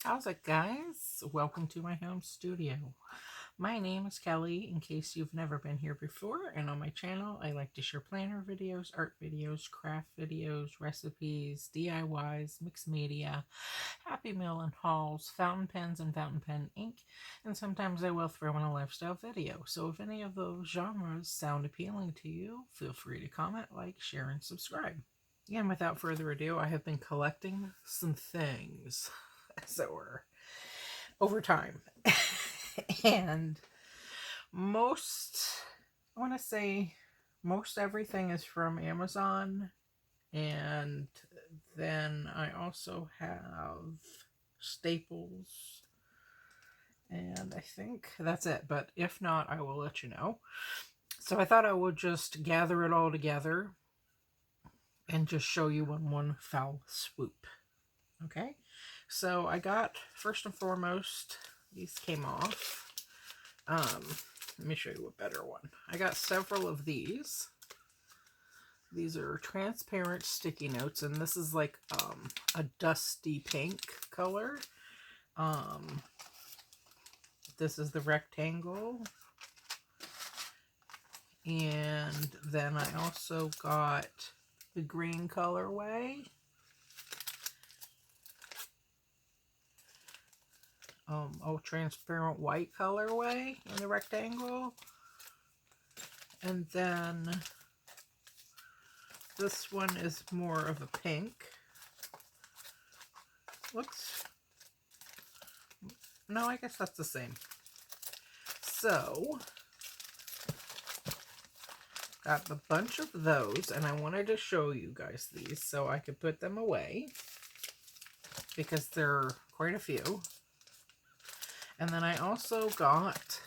How's it, guys? Welcome to my home studio. My name is Kelly, in case you've never been here before, and on my channel I like to share planner videos, art videos, craft videos, recipes, DIYs, mixed media, happy mail and hauls, fountain pens and fountain pen ink, and sometimes I will throw in a lifestyle video. So if any of those genres sound appealing to you, feel free to comment, like, share, and subscribe. And without further ado, I have been collecting some things. So we're over time. And most, I want to say, most everything is from Amazon. And then I also have Staples. And I think that's it. But if not, I will let you know. So I thought I would just gather it all together and just show you in one foul swoop. Okay? So I got, first and foremost, these came off. Let me show you a better one. I got several of these. These are transparent sticky notes, and this is like a dusty pink color. This is the rectangle. And then I also got the green colorway. Transparent white colorway in the rectangle. And then this one is more of a pink. Looks, no, I guess that's the same. So, got a bunch of those, and I wanted to show you guys these so I could put them away, because there are quite a few. And then I also got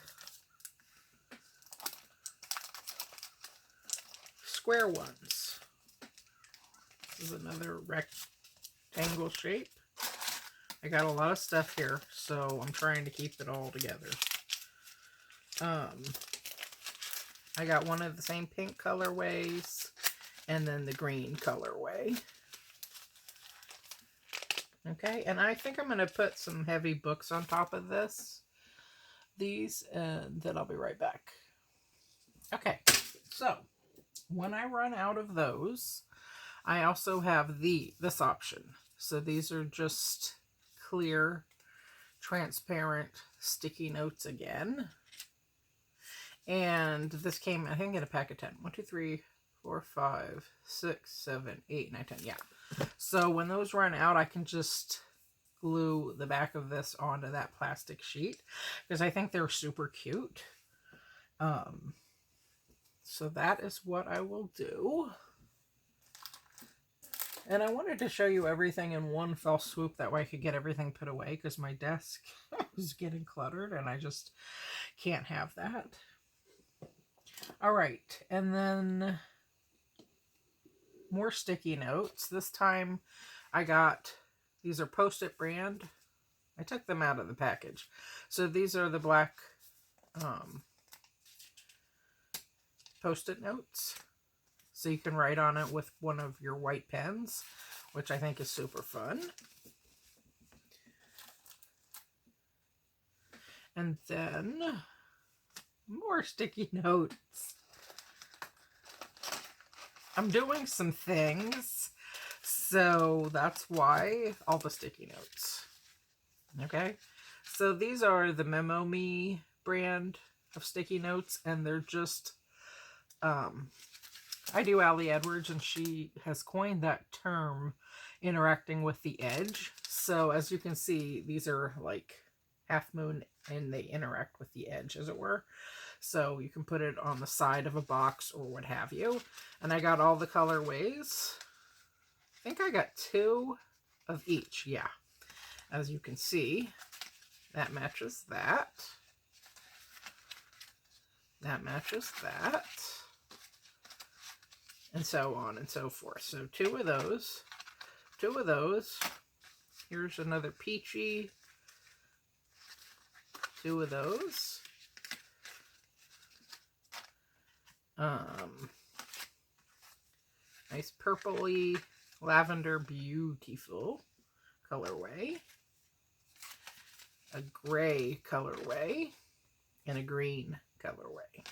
square ones. This is another rectangle shape. I got a lot of stuff here, so I'm trying to keep it all together. I got one of the same pink colorways, and then the green colorway. Okay, and I think I'm going to put some heavy books on top of these, and then I'll be right back. Okay, so when I run out of those, I also have this option. So these are just clear, transparent sticky notes again. And this came, I think, in a pack of 10. 1, 2, 3, 4, 5, 6, 7, 8, 9, 10. Yeah. So when those run out, I can just glue the back of this onto that plastic sheet, because I think they're super cute. So that is what I will do. And I wanted to show you everything in one fell swoop, that way I could get everything put away, because my desk is getting cluttered and I just can't have that. All right, and then more sticky notes. This time I got, these are Post-it brand. I took them out of the package. So these are the black Post-it notes. So you can write on it with one of your white pens, which I think is super fun. And then more sticky notes. I'm doing some things, so that's why all the sticky notes. Okay, so these are the MemoMe brand of sticky notes, and they're just, I do Allie Edwards, and she has coined that term, interacting with the edge. So as you can see, these are like half moon, and they interact with the edge, as it were. So you can put it on the side of a box or what have you. And I got all the colorways. I think I got 2 of each. Yeah. As you can see, that matches that. That matches that. And so on and so forth. So 2 of those. 2 of those. Here's another peachy. 2 of those. Nice purpley lavender, beautiful colorway. a gray colorway and a green colorway.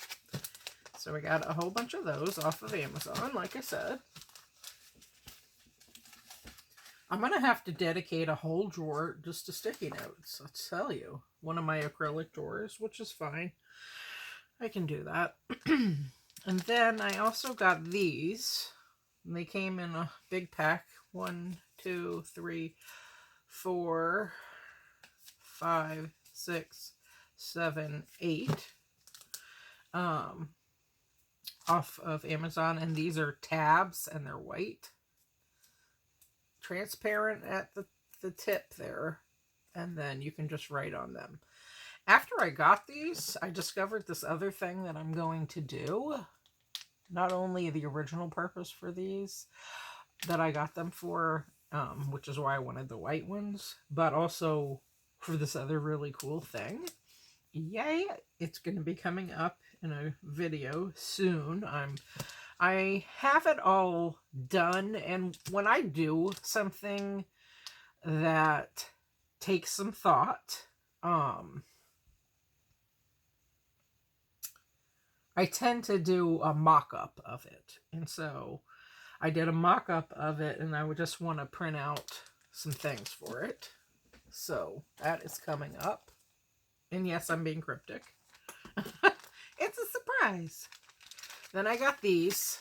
So I got a whole bunch of those off of Amazon, like I said. I'm going to have to dedicate a whole drawer just to sticky notes, I'll tell you. One of my acrylic doors, which is fine. I can do that. And then I also got these. And they came in a big pack. 1, 2, 3, 4, 5, 6, 7, 8. Off of Amazon. And these are tabs and they're white. Transparent at the tip there. And then you can just write on them. After I got these, I discovered this other thing that I'm going to do. Not only the original purpose for these that I got them for, which is why I wanted the white ones, but also for this other really cool thing. Yay! It's going to be coming up in a video soon. I have it all done, and when I do something that takes some thought, I tend to do a mock-up of it. And so I did a mock-up of it, and I would just want to print out some things for it. So that is coming up. And yes, I'm being cryptic. It's a surprise. Then I got these.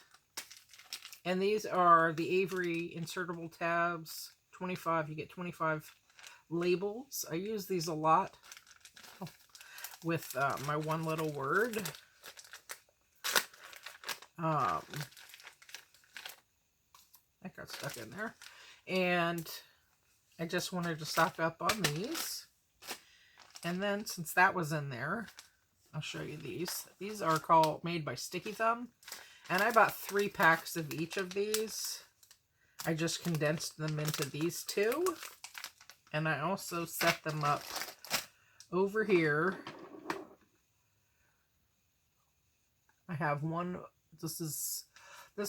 And these are the Avery insertable tabs. 25, you get 25 labels. I use these a lot with my one little word. That got stuck in there. And I just wanted to stock up on these. And then since that was in there, I'll show you these. These are made by Sticky Thumb. And I bought 3 packs of each of these. I just condensed them into these 2. And I also set them up over here. I have one. This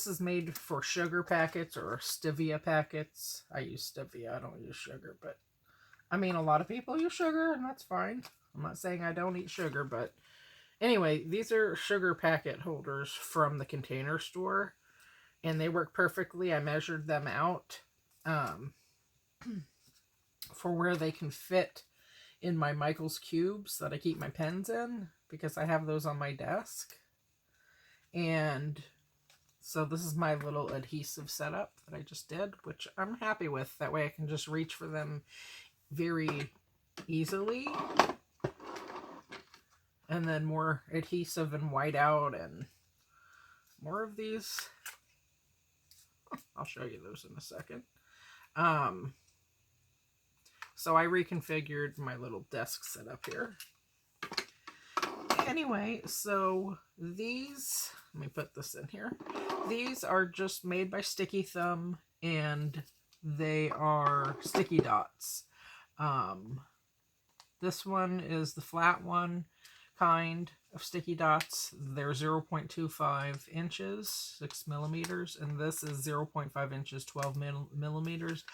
is made for sugar packets or stevia packets. I use stevia. I don't use sugar, but I mean, a lot of people use sugar, and that's fine. I'm not saying I don't eat sugar, but anyway, these are sugar packet holders from the Container Store, and they work perfectly. I measured them out for where they can fit in my Michael's cubes that I keep my pens in, because I have those on my desk. And so this is my little adhesive setup that I just did, which I'm happy with. That way I can just reach for them very easily. And then more adhesive and white out and more of these. I'll show you those in a second. So I reconfigured my little desk setup here. Anyway, so these, let me put this in here. These are just made by Sticky Thumb, and they are sticky dots. This one is the flat one kind of sticky dots. They're 0.25 inches, 6 millimeters, and this is 0.5 inches, 12 millimeters.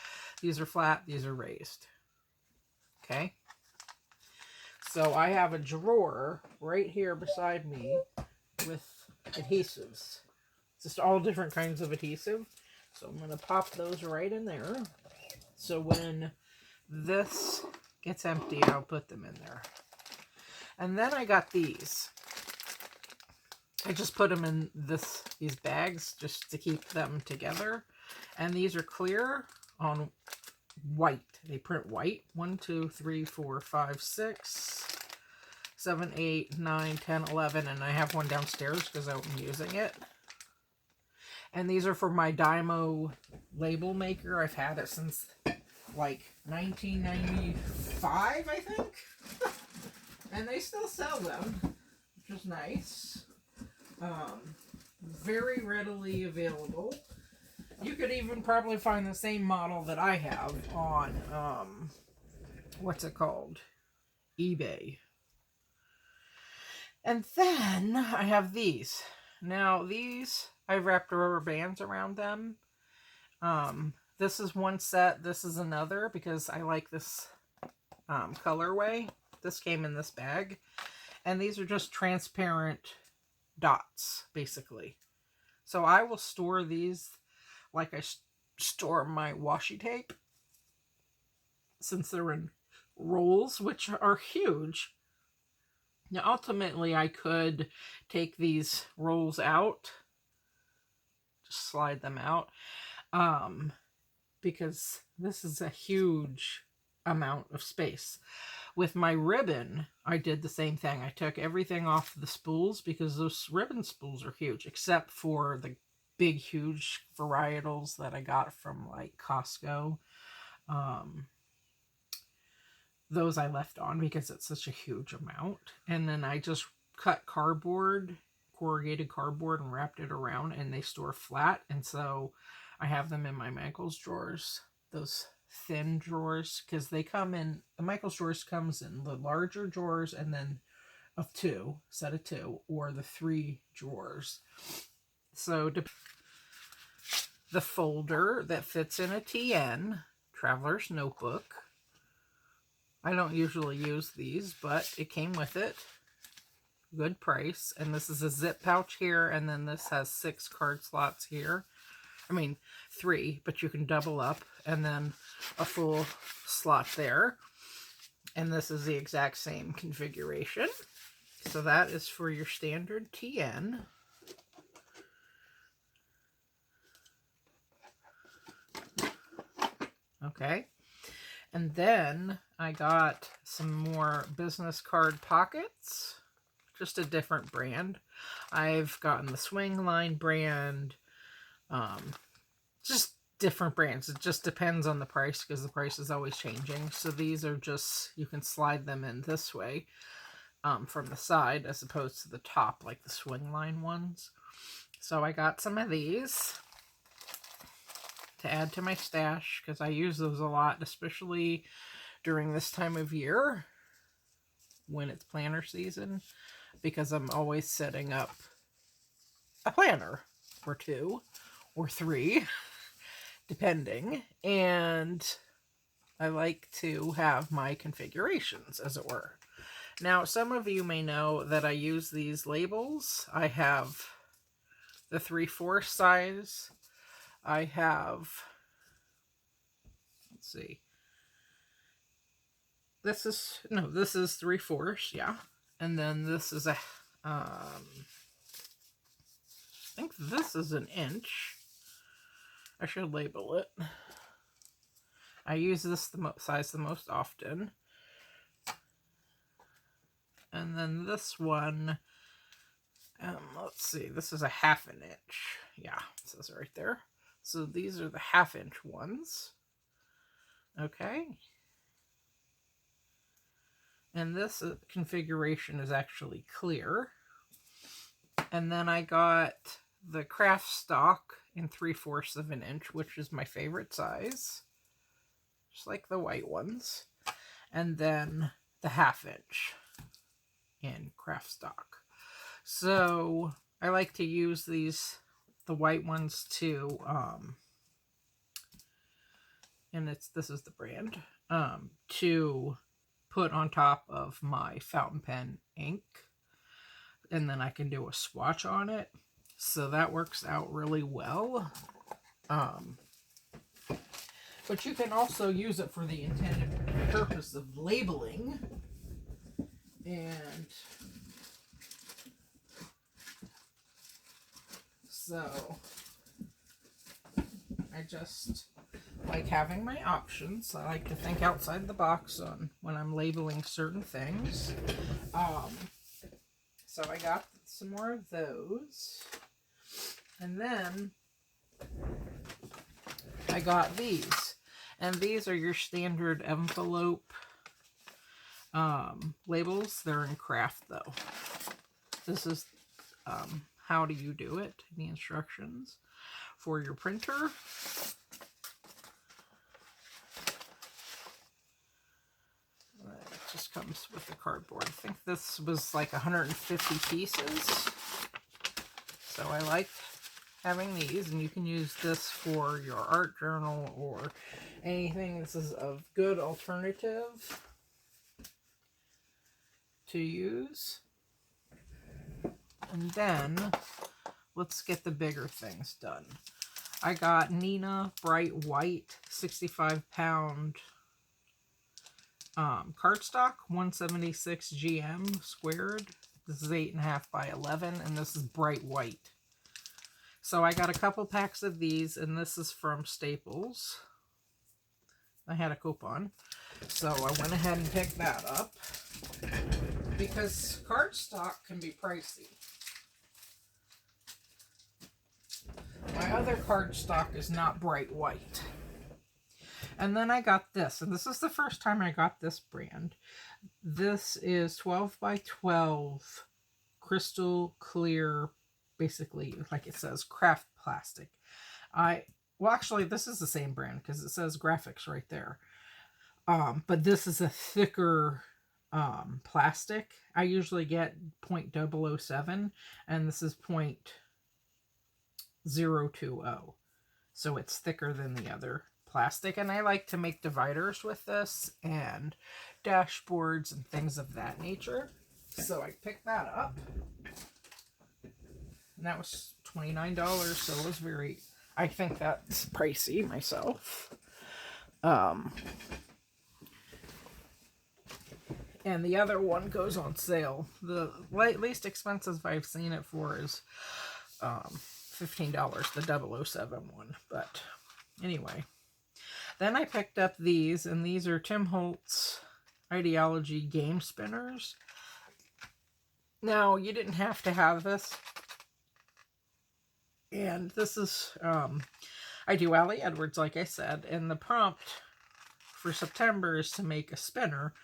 These are flat, these are raised. Okay? So I have a drawer right here beside me with adhesives. Just all different kinds of adhesive. So I'm going to pop those right in there. So when this gets empty, I'll put them in there. And then I got these. I just put them in these bags just to keep them together. And these are clear on white. They print white. 1, 2, 3, 4, 5, 6, 7, 8, 9, 10, 11. And I have one downstairs because I'm using it. And these are for my Dymo label maker. I've had it since like 1995, I think. And they still sell them, which is nice. Very readily available. You could even probably find the same model that I have on, what's it called? eBay. And then I have these. Now these, I wrapped rubber bands around them. This is one set, this is another, because I like this colorway. This came in this bag. And these are just transparent dots, basically. So I will store these like I store my washi tape, since they're in rolls, which are huge. Now, ultimately, I could take these rolls out, just slide them out, because this is a huge amount of space. With my ribbon, I did the same thing. I took everything off the spools because those ribbon spools are huge, except for the big, huge varietals that I got from like Costco. Those I left on because it's such a huge amount. And then I just cut cardboard, corrugated cardboard, and wrapped it around, and they store flat. And so I have them in my Michael's drawers, those thin drawers, because they come in, the Michael's drawers comes in the larger drawers and then of two, set of two, or the 3 drawers. So the folder that fits in a TN, Traveler's Notebook. I don't usually use these, but it came with it. Good price. And this is a zip pouch here, and then this has 6 card slots here. I mean, 3, but you can double up, and then a full slot there. And this is the exact same configuration. So that is for your standard TN. Okay. And then I got some more business card pockets, just a different brand. I've gotten the Swing Line brand, just different brands. It just depends on the price because the price is always changing. So these are just, you can slide them in this way from the side as opposed to the top like the Swing Line ones. So I got some of these to add to my stash because I use those a lot, especially during this time of year when it's planner season, because I'm always setting up a planner or 2 or 3 depending, and I like to have my configurations, as it were. Now, some of you may know that I use these labels. I have the 3/4 size. I have, let's see, this is 3/4, yeah. And then this is a, I think this is an inch. I should label it. I use this size the most often. And then this one, let's see, this is a 1/2 inch. Yeah, it says right there. So these are the 1/2 inch ones. Okay. And this configuration is actually clear. And then I got the craft stock in 3/4 of an inch, which is my favorite size. Just like the white ones. And then the 1/2 inch in craft stock. So I like to use these, the white ones too, and this is the brand, to put on top of my fountain pen ink, and then I can do a swatch on it. So that works out really well. But you can also use it for the intended purpose of labeling. And so I just like having my options. I like to think outside the box on when I'm labeling certain things. So I got some more of those. And then I got these. And these are your standard envelope labels. They're in craft though. This is how do you do it, the instructions for your printer. It just comes with the cardboard. I think this was like 150 pieces. So I like having these, and you can use this for your art journal or anything. This is a good alternative. to use. And then let's get the bigger things done. I got Nina Bright White 65-pound cardstock, 176 GM squared. This is 8.5 by 11, and this is bright white. So I got a couple packs of these, and this is from Staples. I had a coupon, so I went ahead and picked that up because cardstock can be pricey. My other cardstock is not bright white. And then I got this, and this is the first time I got this brand. This is 12 by 12 crystal clear, basically, like it says, craft plastic. Well, actually, this is the same brand because it says graphics right there. But this is a thicker plastic. I usually get 0.007, and this is 0.020. So it's thicker than the other plastic. And I like to make dividers with this and dashboards and things of that nature. So I picked that up. And that was $29, so it was very... I think that's pricey myself. And the other one goes on sale. The least expensive I've seen it for is $15, the 007 one. But anyway. Then I picked up these, and these are Tim Holtz Ideology Game Spinners. Now, you didn't have to have this. And this is, I do Allie Edwards, like I said, and the prompt for September is to make a spinner,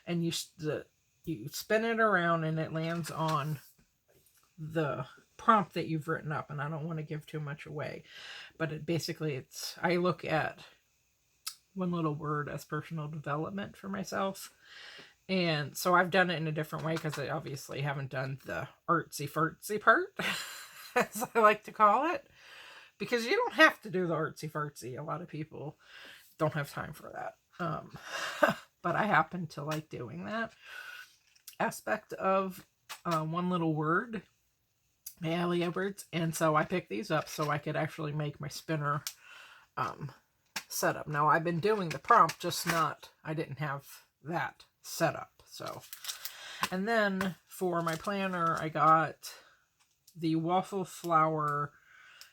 and you spin it around and it lands on the prompt that you've written up, and I don't want to give too much away, but I look at one little word as personal development for myself, and so I've done it in a different way because I obviously haven't done the artsy-fartsy part, as I like to call it, because you don't have to do the artsy-fartsy. A lot of people don't have time for that, but I happen to like doing that aspect of one little word, Allie Edwards, and so I picked these up so I could actually make my spinner setup. Now, I've been doing the prompt, just I didn't have that set up, so. And then for my planner, I got the Waffle Flower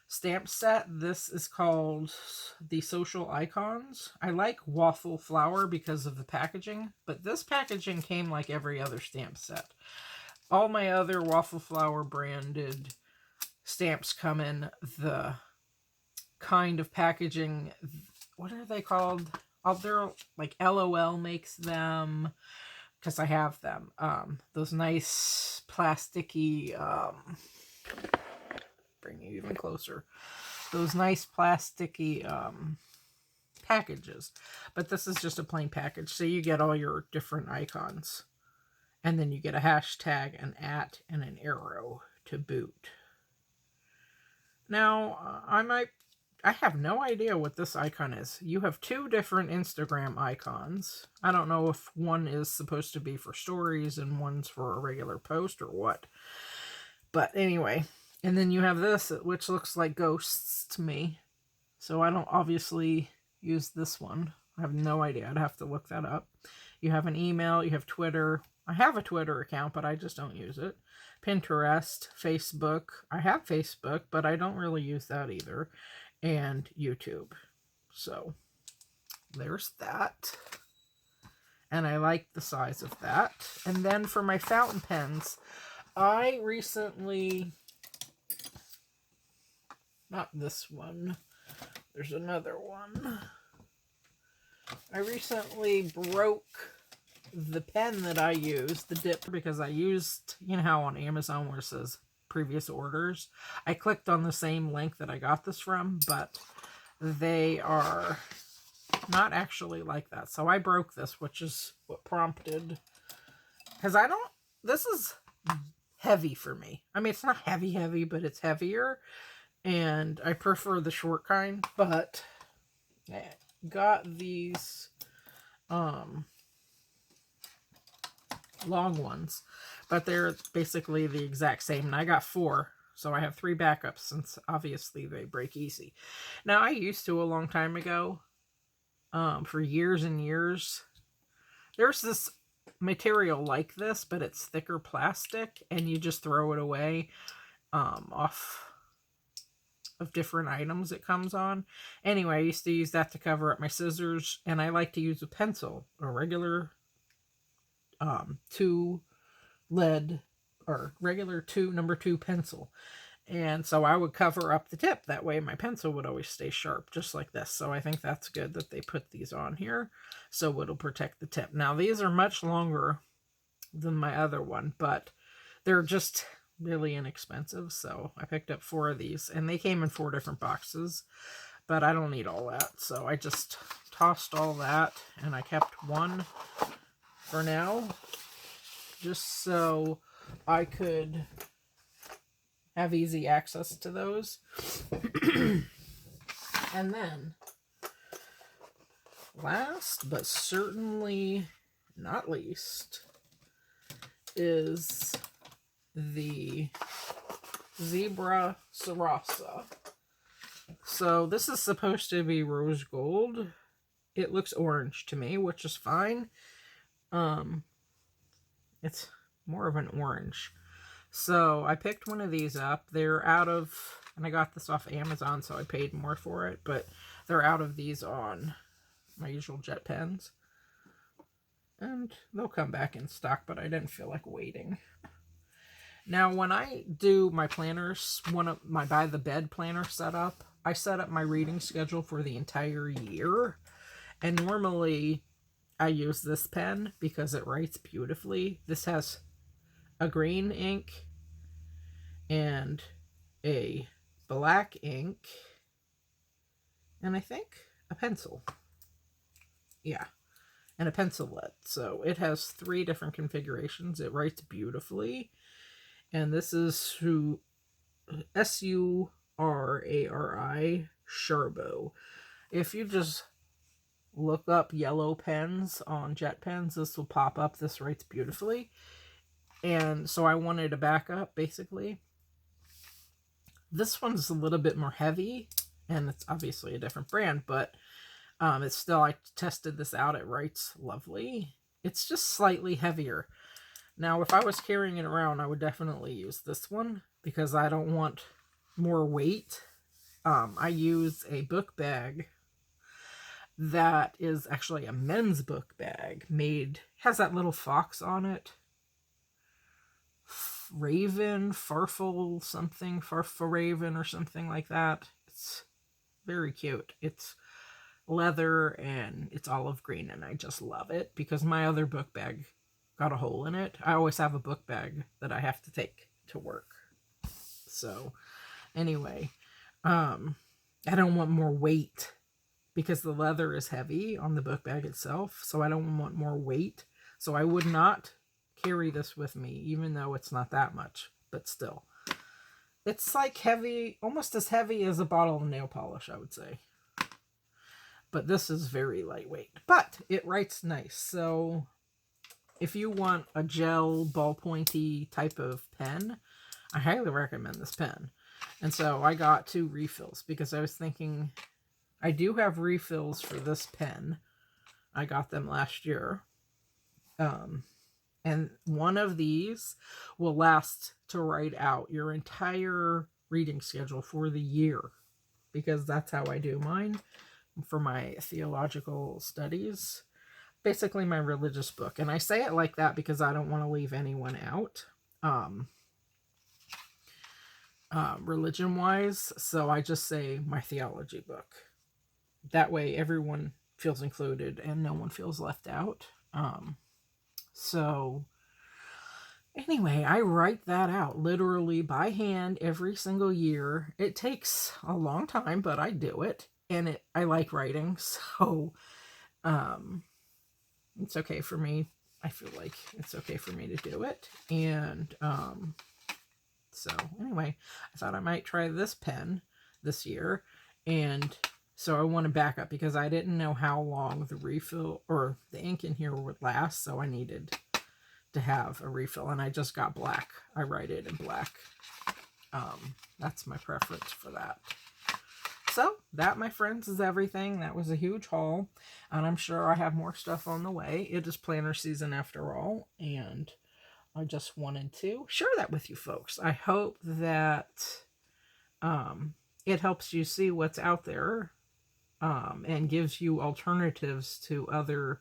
stamp set. This is called the Social Icons. I like Waffle Flower because of the packaging, but this packaging came like every other stamp set. All my other Waffle Flower branded stamps come in the kind of packaging, what are they called? They're like LOL makes them, because I have them. Those nice plasticky, bring you even closer. Those nice plasticky packages. But this is just a plain package. So you get all your different icons. And then you get a hashtag, an @ and an arrow to boot. Now, I have no idea what this icon is. You have two different Instagram icons. I don't know if one is supposed to be for stories and one's for a regular post or what. But anyway, and then you have this, which looks like ghosts to me. So I don't obviously use this one. I have no idea. I'd have to look that up. You have an email. You have Twitter. I have a Twitter account, but I just don't use it. Pinterest, Facebook. I have Facebook, but I don't really use that either. And YouTube. So there's that. And I like the size of that. And then for my fountain pens, I recently, not this one, there's another one. I recently broke the pen that I used, the dip, because I used, you know how on Amazon where it says previous orders, I clicked on the same link that I got this from, but they are not actually like that. So I broke this, which is what prompted, because this is heavy for me. I mean, it's not heavy, but it's heavier, and I prefer the short kind, but I got these long ones, but they're basically the exact same. And I got 4, so I have 3 backups since obviously they break easy. Now, I used to a long time ago, for years and years, there's this material like this, but it's thicker plastic, and you just throw it away off of different items it comes on. Anyway, I used to use that to cover up my scissors, and I like to use a pencil, a regular 2 lead or regular number 2 pencil. And so I would cover up the tip. That way my pencil would always stay sharp, just like this. So I think that's good that they put these on here, so it'll protect the tip. Now, these are much longer than my other one, but they're just really inexpensive. So I picked up 4 of these, and they came in 4 different boxes, but I don't need all that. So I just tossed all that, and I kept 1 for now, just so I could have easy access to those. And then, last but certainly not least, is the Zebra Sarasa. So this is supposed to be rose gold. It looks orange to me, which is fine. It's more of an orange. So I picked one of these up. They're out of, and I got this off Amazon, so I paid more for it, but they're out of these on my usual jet pens. And they'll come back in stock, but I didn't feel like waiting. Now, when I do my planners, one of my By the Bed planner setup, I set up my reading schedule for the entire year. And normally I use this pen because it writes beautifully. This has a green ink and a black ink, and I think a pencil. Yeah, and a pencil lead. So it has 3 different configurations. It writes beautifully. And this is through Surari Sharbo. If you just look up yellow pens on jet pens, this will pop up. This writes beautifully. And so I wanted a backup, basically. This one's a little bit more heavy, and it's obviously a different brand, but it's still, I tested this out. It writes lovely. It's just slightly heavier. Now, if I was carrying it around, I would definitely use this one because I don't want more weight. I use a book bag that is actually a men's book bag has that little fox on it. Farfaraven or something like that. It's very cute. It's leather and it's olive green, and I just love it because my other book bag got a hole in it. I always have a book bag that I have to take to work. So anyway, I don't want more weight because the leather is heavy on the book bag itself, so I don't want more weight. So I would not carry this with me, even though it's not that much, but still. It's like heavy, almost as heavy as a bottle of nail polish, I would say. But this is very lightweight, but it writes nice. So if you want a gel ballpointy type of pen, I highly recommend this pen. And so I got 2 refills because I was thinking I do have refills for this pen. I got them last year. And one of these will last to write out your entire reading schedule for the year, because that's how I do mine for my theological studies. Basically my religious book. And I say it like that because I don't want to leave anyone out, religion-wise. So I just say my theology book. That way everyone feels included and no one feels left out. So anyway, I write that out literally by hand every single year. It takes a long time, but I do it. And I like writing, so it's okay for me. I feel like it's okay for me to do it. And so anyway, I thought I might try this pen this year. And so I want to back up because I didn't know how long the refill or the ink in here would last. So I needed to have a refill, and I just got black. I write it in black. That's my preference for that. So that, my friends, is everything. That was a huge haul, and I'm sure I have more stuff on the way. It is planner season after all, and I just wanted to share that with you folks. I hope that it helps you see what's out there, and gives you alternatives to other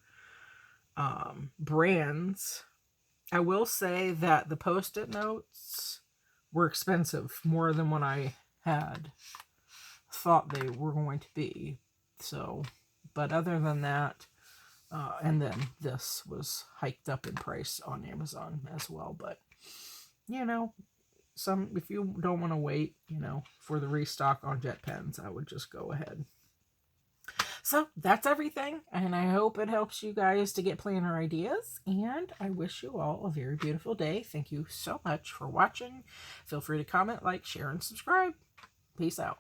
brands. I will say that the Post-it notes were expensive, more than what I had thought they were going to be. So, but other than that, and then this was hiked up in price on Amazon as well. But, you know, if you don't want to wait, for the restock on jet pens, I would just go ahead. So that's everything, and I hope it helps you guys to get planner ideas, and I wish you all a very beautiful day. Thank you so much for watching. Feel free to comment, like, share, and subscribe. Peace out.